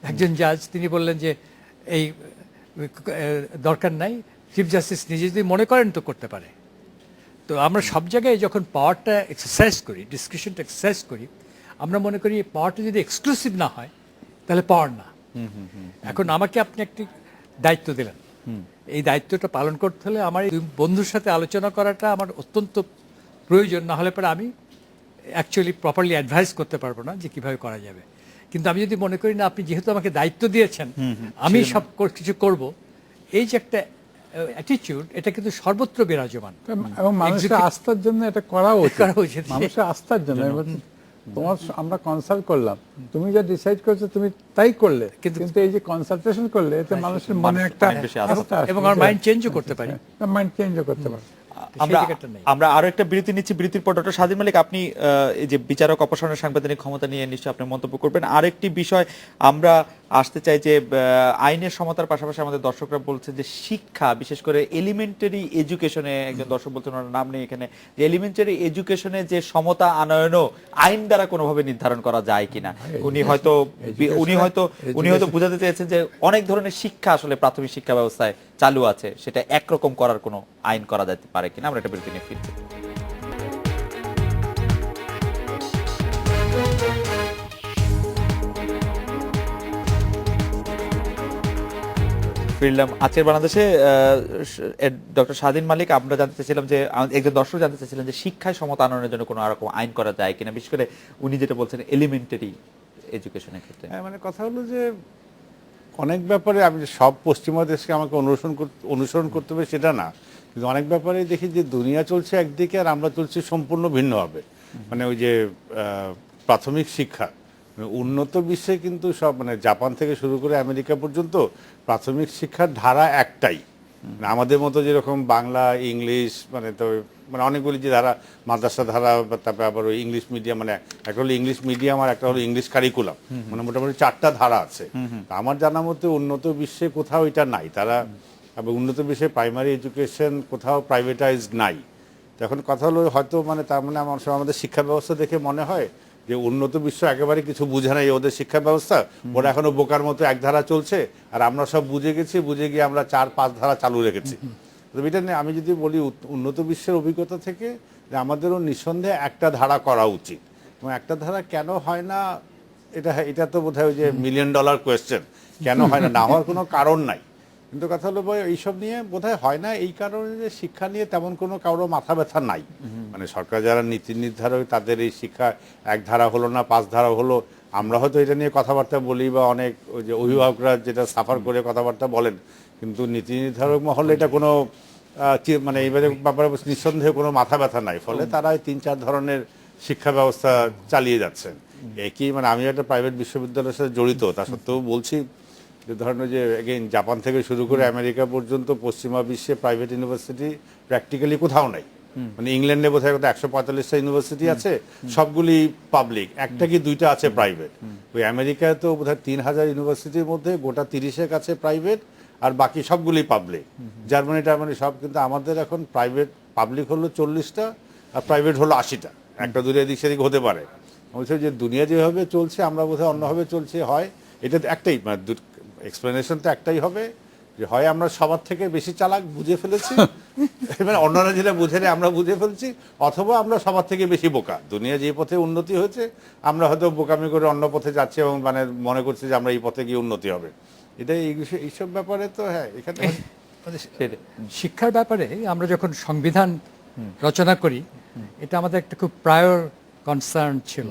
একজন জাজ তিনি বললেন যে এই দরকার নাই, চিফ জাস্টিস নিজে যদি মনে করেন তো করতে পারে। তো আমরা সব জায়গায় যখন পাওয়ারটা এক্সারসাইজ করি, ডিসক্রিপশনটা এক্সারসাইজ করি, আমরা মনে করি এই পাওয়ারটা যদি এক্সক্লুসিভ না হয় তাহলে পাওয়ার না। এখন আমাকে আপনি একটি দায়িত্ব দিলেন, এই দায়িত্বটা পালন করতে হলে আমার এই বন্ধুর সাথে আলোচনা করাটা আমার অত্যন্ত প্রয়োজন, না হলে পরে আমি অ্যাকচুয়ালি প্রপারলি অ্যাডভাইস করতে পারবো না যে কিভাবে করা যাবে। কিন্তু আমি যদি মনে করি না আপনি যেহেতু আমাকে দায়িত্ব দিয়েছেন আমি সব কিছু করব, এই যে একটা অ্যাটিটিউড, এটা কিন্তু সর্বত্র বিরাজমান এবং মানুষের আস্থার জন্য এটা করা উচিত। মানুষের আস্থার জন্য তোমার আমরা কনসাল্ট করলাম, তুমি যা ডিসাইড করেছো তুমি তাই করলে, কিন্তু এই যে কনসালটেশন করলে এতে মানুষের মনে একটা আস্থা এবং আমার মাইন্ড চেঞ্জও করতে পারি, মাইন্ড চেঞ্জও করতে পারে। আমরা আরো একটা বিরতি নিচ্ছি। বিরতির পর ডক্টর স্বাধীন মালিক, আপনি এই যে বিচারক অপসারণের সাংবিধানিক ক্ষমতা নিয়ে নিশ্চয়ই আপনি মন্তব্য করবেন। আরেকটি বিষয় আমরা আসতে চাই যে আইনের সমতার পাশাপাশি আমাদের দর্শকরা বলছে যে শিক্ষা, বিশেষ করে এলিমেন্টারি এডুকেশনে, একজন দর্শক বলছেন ওনার নাম নেই এখানে, যে এলিমেন্টারি এডুকেশনে যে সমতা আনয়নও আইন দ্বারা কোনোভাবে নির্ধারণ করা যায় কিনা। উনি হয়তো বোঝাতে চেয়েছেন যে অনেক ধরনের শিক্ষা আসলে প্রাথমিক শিক্ষা ব্যবস্থায় চালু আছে, সেটা একরকম করার কোনো আইন করা যেতে পারে কিনা। আমরা এটা বিরতি নিয়ে ফিরছি। ফিরলাম আজকের বাংলাদেশে। ডক্টর স্বাধীন মালিক, আমরা জানতে চাইছিলাম যে একজন দর্শক জানতে চাইছিলেন যে শিক্ষায় সমতা আনয়নের জন্য কোনো রকম আইন করা যায় কিনা, বিশেষ করে উনি যেটা বলছেন এলিমেন্টারি এডুকেশনের ক্ষেত্রে। মানে কথা হলো যে অনেক ব্যাপারে আমি সব পশ্চিমা দেশকে আমাকে অনুসরণ করতে হবে সেটা না, কিন্তু অনেক ব্যাপারে দেখি যে দুনিয়া চলছে একদিকে আর আমরা চলছি সম্পূর্ণ ভিন্নভাবে। মানে ওই যে প্রাথমিক শিক্ষা উন্নত বিশ্বে কিন্তু সব, মানে জাপান থেকে শুরু করে আমেরিকা পর্যন্ত প্রাথমিক শিক্ষার ধারা একটাই। আমাদের মতো যেরকম বাংলা, ইংলিশ, মানে অনেকগুলি যে ধারা, মাদ্রাসা ধারা, তারপরে আবার ওই ইংলিশ মিডিয়াম, মানে একটা হলো ইংলিশ মিডিয়াম আর একটা হলো ইংলিশ কারিকুলাম, মানে মোটামুটি 4টা ধারা আছে। আমার জানা মতে উন্নত বিশ্বে কোথাও এটা নাই। তারা উন্নত বিশ্বে প্রাইমারি এডুকেশন কোথাও প্রাইভেটাইজড নাই। তো এখন কথা হলো হয়তো মানে তার মানে আমাদের শিক্ষা ব্যবস্থা দেখে মনে হয় যে উন্নত বিশ্ব একেবারে কিছু বুঝে নাই ওদের শিক্ষা ব্যবস্থা, ওরা এখনো বোকার মতো এক ধারা চলছে আর আমরা সব বুঝে গেছি, বুঝে গিয়ে আমরা 4-5 ধারা চালু রেখেছি। তো এটা নিয়ে আমি যদি বলি উন্নত বিশ্বের অভিজ্ঞতা থেকে যে আমাদেরও নিঃসন্দেহে একটা ধারা করা উচিত। এবং একটা ধারা কেন হয় না, এটা তো বোধহয় ওই যে $1,000,000 কোয়েশ্চেন, কেন হয় না, না হওয়ার কোনো কারণ নাই। কিন্তু কথা হলো ভাই এইসব নিয়ে বোধহয় হয় না এই কারণে যে শিক্ষা নিয়ে তেমন কোনো কারো মাথা ব্যথা নাই। মানে সরকার যারা নীতি নির্ধারক তাদের এই শিক্ষা এক ধারা হলো না 5 ধারা হলো, আমরা হয়তো এটা নিয়ে কথাবার্তা বলি বা অনেক ওই যে অভিভাবকরা যেটা সাফার করে কথাবার্তা বলেন, কিন্তু নীতি নির্ধারক মহলে এটা কোনো মানে এইবারে ব্যাপারে নিঃসন্দেহে কোনো মাথা ব্যথা নাই। ফলে তারা 3-4 ধরনের শিক্ষা ব্যবস্থা চালিয়ে যাচ্ছেন। একই মানে আমি একটা প্রাইভেট বিশ্ববিদ্যালয়ের সাথে জড়িত, তা সত্ত্বেও বলছি যে ধরেন যে এগেইন জাপান থেকে শুরু করে আমেরিকা পর্যন্ত পশ্চিমা বিশ্বে প্রাইভেট ইউনিভার্সিটি প্র্যাকটিক্যালি কোথাও নাই। মানে ইংল্যান্ডে বোধহয় 145টা ইউনিভার্সিটি আছে, সবগুলি পাবলিক, একটা কি 2টা আছে প্রাইভেট। ওই আমেরিকায় তো বোধহয় 3,000 ইউনিভার্সিটির মধ্যে গোটা 30-এর কাছে প্রাইভেট আর বাকি সবগুলি পাবলিক। জার্মানি টার্মানি সব। কিন্তু আমাদের এখন প্রাইভেট পাবলিক হলো 40টা আর প্রাইভেট হলো 80টা, একটা দূরে এদিক সেদিক হতে পারে। বলছে যে দুনিয়া যেভাবে চলছে আমরা বোধহয় অন্যভাবে চলছে। হয় এটা একটাই, মানে এক্সপ্লেনেশন তো একটাই হবে যে হয় আমরা সবার থেকে বেশি চালাক, বুঝে ফেলেছি, মানে অন্যরা যেটা বুঝে নেই আমরা বুঝে ফেলছি, অথবা আমরা সবার থেকে বেশি বোকা। দুনিয়া যে পথে উন্নতি হয়েছে আমরা হয়তো বোকামি করে অন্য পথে যাচ্ছি এবং মানে মনে করছি যে আমরা এই পথে গিয়ে উন্নতি হবে। এটাই এইসব ব্যাপারে তো হ্যাঁ এখানে শিক্ষার ব্যাপারে আমরা যখন সংবিধান রচনা করি এটা আমাদের একটা খুব প্রায়র কনসার্ন ছিল।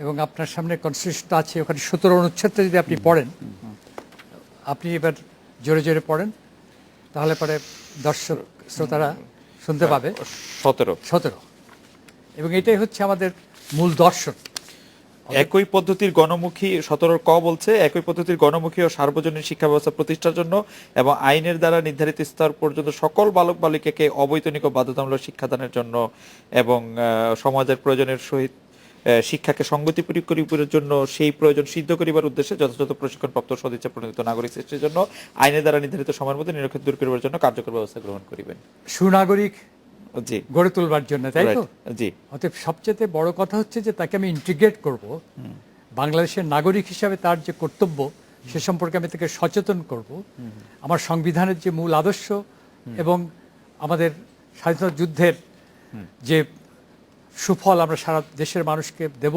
এবং আপনার সামনে কনস্টিটিউশনটা আছে, ওখানে 17 অনুচ্ছেদটা যদি আপনি পড়েন, আপনি এবার জোরে জোরে পড়েন তাহলে পরে দর্শক শ্রোতারা শুনতে পাবে। 17 এবং এটাই হচ্ছে আমাদের মূল দর্শন। একই পদ্ধতির গণমুখী 17 ক বলছে, একই পদ্ধতির গণমুখী ও সার্বজনীন শিক্ষা ব্যবস্থা প্রতিষ্ঠার জন্য এবং আইনের দ্বারা নির্ধারিত স্তর পর্যন্ত সকল বালক বালিকাকে অবৈতনিক ও বাধ্যতামূলক শিক্ষাদানের জন্য এবং সমাজের প্রয়োজনের সহিত শিক্ষাকে সঙ্গতিপূর্ণ করিবার জন্য সেই প্রয়োজন সিদ্ধ করিবার উদ্দেশ্যে যথাযথ প্রশিক্ষণপ্রাপ্ত সদিচ্ছা প্রণীত নাগরিক সৃষ্টির জন্য আইনের দ্বারা নির্ধারিত সময়ের মধ্যে নিরক্ষেপ দূর করিবার জন্য কার্যকর ব্যবস্থা গ্রহণ করিবেন। সুনাগরিক জি গড়ে তুলবার জন্য, তাই তো? জি। অতএব সবচেয়ে বড় কথা হচ্ছে যে তাকে আমি ইন্টিগ্রেট করব বাংলাদেশের নাগরিক হিসাবে তার যে কর্তব্য সে সম্পর্কে আমি তাকে সচেতন করব। আমার সংবিধানের যে মূল আদর্শ এবং আমাদের স্বাধীনতা যুদ্ধের যে সুফল আমরা সারা দেশের মানুষকে দেব,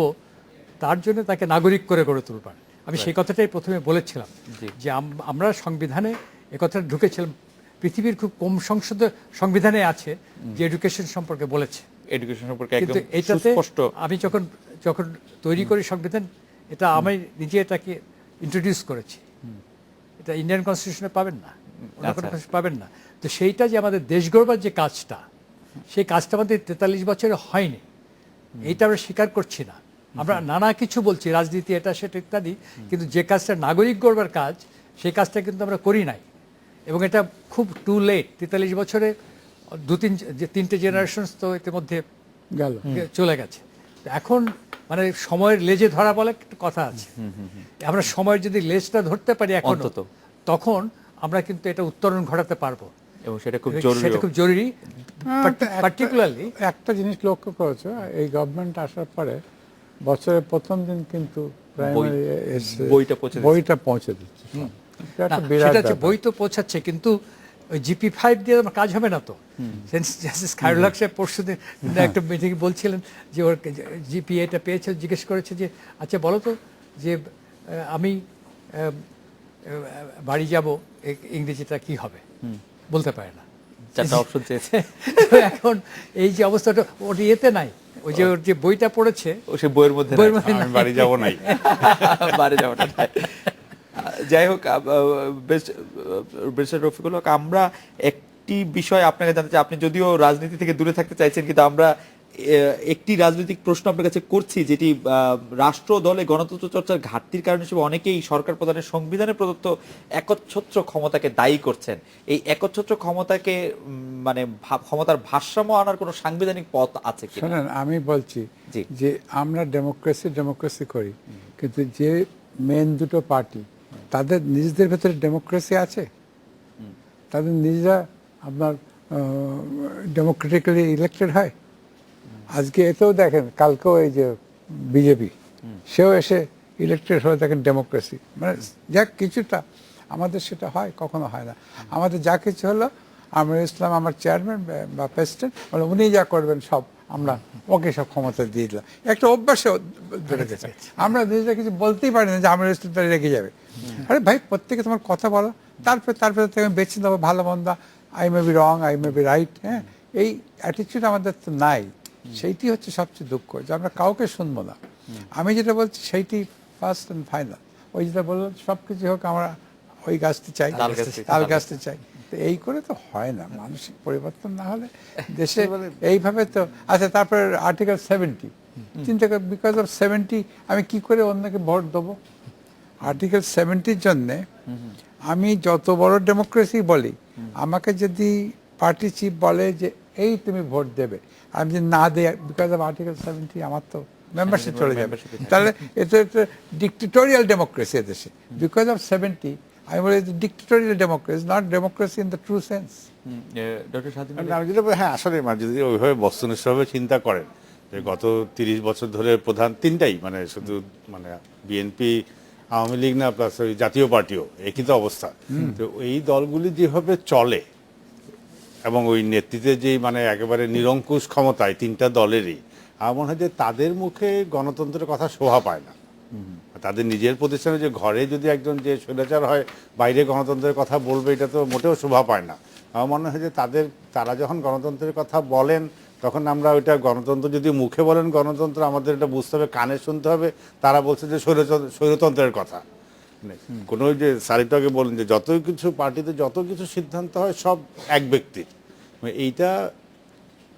তার জন্য তাকে নাগরিক করে গড়ে তুলবার। আমি সেই কথাটাই প্রথমে বলেছিলাম যে আমরা সংবিধানে একথাটা ঢুকেছিলাম। পৃথিবীর খুব কম সংবিধানে আছে যে এডুকেশন সম্পর্কে বলেছে। এডুকেশন সম্পর্কে কিন্তু একদম এইটাতে সুস্পষ্ট। আমি যখন তৈরি করি সংবিধান, এটা আমি নিজে এটাকে ইন্ট্রোডিউস করেছি। এটা ইন্ডিয়ান কনস্টিটিউশনে পাবেন না, অন্য কোনো constitution পাবেন না। তো সেইটা যে আমাদের দেশ গড়বার যে কাজটা, সেই কাজটা আমাদের 43 বছরে হয়নি। এইটা আমরা স্বীকার করছি না। আমরা নানা কিছু বলছি, রাজনীতি এটা সেটা ইত্যাদি, কিন্তু যে কাজটা নাগরিক গড়বার কাজ, সেই কাজটা কিন্তু আমরা করি নাই। এবং এটা খুব টু লেট। 43 বছরে তিনটে জেনারেশন তো ইতিমধ্যে গেল চলে গেছে। তো এখন মানে সময়ের লেজে ধরা বলে একটা কথা আছে। আমরা সময়ের যদি লেজটা ধরতে পারি এখন, অন্তত। তখন আমরা কিন্তু এটা উত্তরণ ঘটাতে পারবো। এবং সেটা খুব জরুরি। সেটা খুব জরুরি। পার্টিকুলারলি একটা জিনিস লক্ষ্য করেছো, এই গভর্নমেন্ট আসার পরে বছরের প্রথম দিন কিন্তু প্রাইমারি বইটা পৌঁছে দিচ্ছে। এটা একটা বিরাট সেটা হচ্ছে, ব্যাপার। বই তো পৌঁছাচ্ছে, কিন্তু ওই GP5 দিয়ে আমার কাজ হবে না তো। জাস্টিস খায়রুল হক সাহেব পরশুদিন একটা মিটিং বলছিলেন যে ওর GPA-টা পেয়েছে, জিজ্ঞেস করেছে যে আচ্ছা বলো তো যে আমি বাড়ি যাব, ইংরেজিটা কি হবে, বলতে পারে না। চারটা অপশন চেয়েছে। তো এখন এই যে অবস্থাটা ওর ইয়েতে নাই, ওই যে ওর যে বইটা পড়েছে ও সে বইয়ের মধ্যে বইয়ের মধ্যে আমি বাড়ি যাব নাই। বাড়ি যাওয়াটা নাই। যাই হোক, ব্যারিস্টার রফিকুল হক, আমরা একটি বিষয় আপনাকে জানতে চাই। আপনি যদিও রাজনীতি থেকে দূরে থাকতে চাইছেন, কিন্তু আমরা একটি রাজনৈতিক প্রশ্ন আপনার কাছে করছি, যেটি রাষ্ট্র দলে গণতন্ত্র চর্চার ঘাটতির কারণ হিসেবে অনেকেই সরকার প্রধানের সংবিধানে প্রদত্ত একচ্ছত্র ক্ষমতাকে দায়ী করছেন। এই একচ্ছত্র ক্ষমতাকে মানে ক্ষমতার ভারসাম্য আনার কোনো সাংবিধানিক পথ আছে কি? শোনেন, আমি বলছি জি। যে আমরা ডেমোক্রেসি করি, কিন্তু যে মেন দুটো পার্টি, তাদের নিজেদের ভেতরে ডেমোক্রেসি আছে? তাদের নিজেরা আপনার ডেমোক্রেটিক্যালি ইলেক্টেড হয়? আজকে এতেও দেখেন, কালকেও এই যে বিজেপি, সেও এসে ইলেক্টেড হয়ে দেখেন ডেমোক্রেসি, মানে যা কিছুটা আমাদের সেটা হয়, কখনো হয় না। আমাদের যা কিছু হলো, আমিরুল ইসলাম আমার চেয়ারম্যান বা প্রেসিডেন্ট, মানে উনি যা করবেন সব আমরা ওকে সব ক্ষমতা দিয়ে দিলাম। একটা অভ্যাসে ধরে গেছে, আমরা নিজেরা কিছু বলতেই পারি না যে আমিরুল ইসলাম তারা রেগে যাবে। আরে ভাই, প্রত্যেকে তোমার কথা বলো, তারপরে থেকে বেছে দেবো ভালো মন্দ, I may be wrong, I may be right. হ্যাঁ, এই অ্যাটিচিউড আমাদের তো নাই। সেইটি হচ্ছে সবচেয়ে দুঃখ, যে আমরা কাউকে শুনবো না। আমি যেটা বলছি সেইটি ফার্স্ট অ্যান্ড ফাইনাল। ওই যেটা বললাম, সব কিছু হোক, আমরা ওই গাছটি চাই, তাল গাছটি চাই। তো এই করে তো হয় না, মানসিক পরিবর্তন না হলে দেশে এইভাবে তো। আচ্ছা, তারপরে আর্টিকেল 70 চিন্তা কর, বিকজ অফ 70 আমি কি করে অন্যকে ভোট দেবো? আর্টিকেল 70-র জন্যে আমি যত বড় ডেমোক্রেসি বলি, আমাকে যদি পার্টি চিফ বলে যে এই তুমি ভোট দেবে, আমি যদি না দেই বিকজ অফ আর্টিকেল 70, আমার তো মেম্বারশিপ চলে যাবে। তাহলে এটা একটা ডিক্টেটোরিয়াল ডেমোক্রেসি এদেশে। বিকজ অফ 70 আমি বলি dictatorial democracy, not democracy in the true sense. Doctor স্বাধীন আমি যেটা হ্যাঁ, আসলে যদি ওইভাবে বস্তুনিষ্ঠভাবে চিন্তা করেন যে গত 30 বছর ধরে প্রধান তিনটাই, মানে শুধু মানে বিএনপি, আওয়ামী লীগ না, প্লাস ওই জাতীয় পার্টিও একই তো অবস্থা। তো এই দলগুলি যেভাবে চলে এবং ওই নেতৃত্বে যে মানে একেবারে নিরঙ্কুশ ক্ষমতায় তিনটা দলেরই, আমার মনে হয় যে তাদের মুখে গণতন্ত্রের কথা শোভা পায় না। তাদের নিজের প্রতিষ্ঠানে যে ঘরে যদি একজন যে স্বৈরাচার হয়, বাইরে গণতন্ত্রের কথা বলবে, এটা তো মোটেও শোভা পায় না। আমার মনে হয় যে তারা যখন গণতন্ত্রের কথা বলেন, তখন আমরা ওইটা গণতন্ত্র যদি মুখে বলেন গণতন্ত্র, আমাদের এটা বুঝতে হবে, কানে শুনতে হবে তারা বলছে যে স্বৈরতন্ত্রের কথা। কোনো যে সারিটাকে বলেন যে যত কিছু পার্টিতে যত কিছু সিদ্ধান্ত হয় সব এক ব্যক্তির, এইটা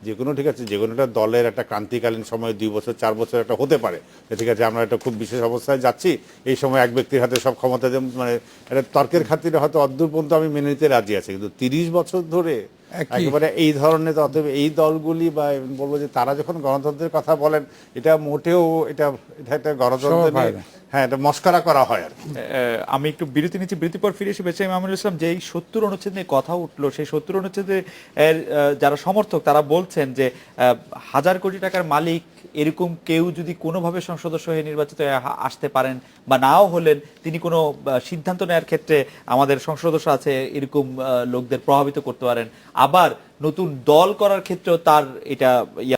যে কোনো, ঠিক আছে, যে কোনো একটা দলের একটা ক্রান্তিকালীন সময় 2 বছর 4 বছর একটা হতে পারে, ঠিক আছে, আমরা একটা খুব বিশেষ অবস্থায় যাচ্ছি, এই সময় এক ব্যক্তির হাতে সব ক্ষমতা, মানে একটা তর্কের খাতিরে হয়তো অদ্দূর পর্যন্ত আমি মেনে নিতে রাজি আছি। কিন্তু 30 বছর ধরে একই। একেবারে এই ধরনের, অতএব এই দলগুলি বা বলবো যে তারা যখন গণতন্ত্রের কথা বলেন, এটা মোটেও এটা এটা একটা গণতন্ত্র সব হয় নিয়ে, না। হ্যাঁ, এটা মস্করা করা হয় আর কি। আমি একটু বিরতি নিচ্ছি, বিরতির পর ফিরে এসে বেঁচে মামুনুল ইসলাম, যে এই 70 অনুচ্ছেদ নিয়ে কথা উঠলো, সেই 70 অনুচ্ছেদে যারা সমর্থক তারা বলছেন যে 1000 কোটি টাকার মালিক এরকম কেউ যদি কোনোভাবে সংসদ সদস্য হয়ে নির্বাচিত হয়ে আসতে পারেন বা নাও হলেন, তিনি কোনো সিদ্ধান্ত নেওয়ার ক্ষেত্রে আমাদের সংসদ সদস্য আছে এরকম লোকদের প্রভাবিত করতে পারেন, আবার নতুন দল করার ক্ষেত্রেও তার এটা